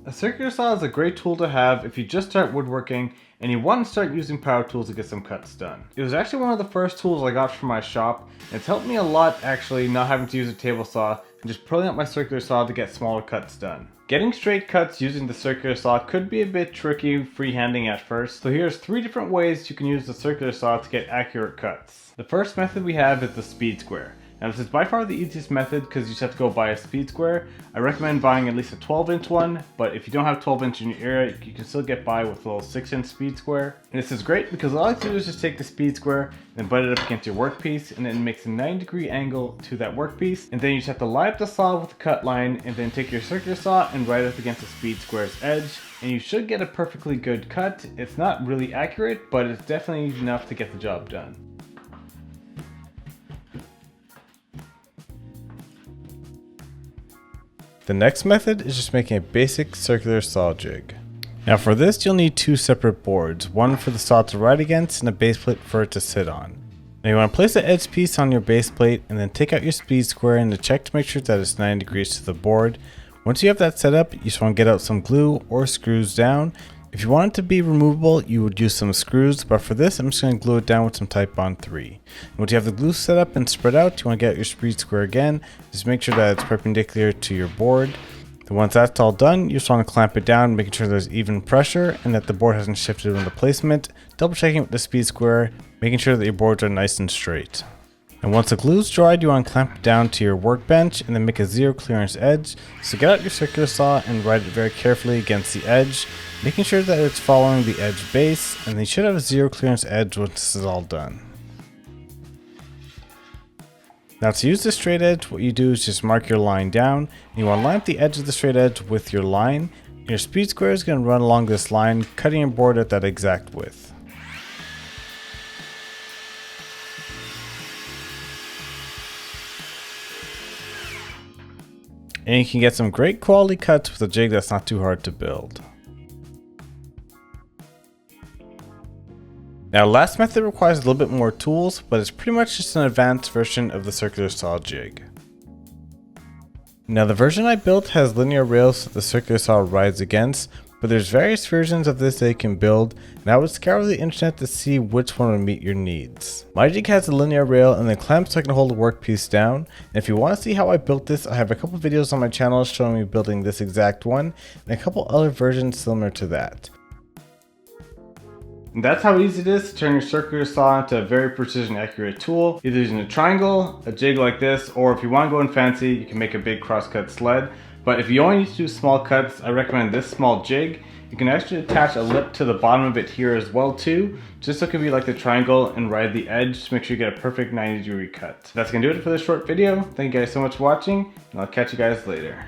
A circular saw is a great tool to have if you just start woodworking and you want to start using power tools to get some cuts done. It was actually one of the first tools I got from my shop, and it's helped me a lot actually not having to use a table saw and just pulling out my circular saw to get smaller cuts done. Getting straight cuts using the circular saw could be a bit tricky freehanding at first, so here's 3 different ways you can use the circular saw to get accurate cuts. The first method we have is the speed square. Now this is by far the easiest method because you just have to go buy a speed square. I recommend buying at least a 12-inch one, but if you don't have 12-inch in your area, you can still get by with a little 6-inch speed square. And this is great because all I have to do is just take the speed square, then butt it up against your workpiece, and then it makes a 90-degree angle to that workpiece. And then you just have to line up the saw with the cut line, and then take your circular saw and ride it up against the speed square's edge. And you should get a perfectly good cut. It's not really accurate, but it's definitely enough to get the job done. The next method is just making a basic circular saw jig. Now for this you'll need 2 separate boards, one for the saw to ride against and a base plate for it to sit on. Now you want to place the edge piece on your base plate and then take out your speed square and check to make sure that it's 90 degrees to the board. Once you have that set up, you just want to get out some glue or screws down. If you want it to be removable, you would use some screws, but for this I'm just going to glue it down with some Type Bond 3. And once you have the glue set up and spread out, you want to get out your speed square again. Just make sure that it's perpendicular to your board. Then once that's all done, you just want to clamp it down, making sure there's even pressure and that the board hasn't shifted in the placement. Double checking with the speed square, making sure that your boards are nice and straight. And once the glue's dried, you want to clamp it down to your workbench and then make a 0 clearance edge. So get out your circular saw and ride it very carefully against the edge, making sure that it's following the edge base, and then you should have a 0 clearance edge once this is all done. Now to use the straight edge, what you do is just mark your line down, and you want to line up the edge of the straight edge with your line. Your speed square is going to run along this line, cutting your board at that exact width. And you can get some great quality cuts with a jig that's not too hard to build. Now last method requires a little bit more tools, but it's pretty much just an advanced version of the circular saw jig. Now the version I built has linear rails that the circular saw rides against, but there's various versions of this that you can build, and I would scour the internet to see which one would meet your needs. My jig has a linear rail and the clamp so I can hold the workpiece down, and if you want to see how I built this, I have a couple videos on my channel showing me building this exact one, and a couple other versions similar to that. And that's how easy it is to turn your circular saw into a very precision accurate tool, either using a triangle, a jig like this, or if you want to go in fancy, you can make a big crosscut sled. But if you only need to do small cuts, I recommend this small jig. You can actually attach a lip to the bottom of it here as well too, just so it can be like the triangle and ride the edge to make sure you get a perfect 90-degree cut. That's gonna do it for this short video. Thank you guys so much for watching, and I'll catch you guys later.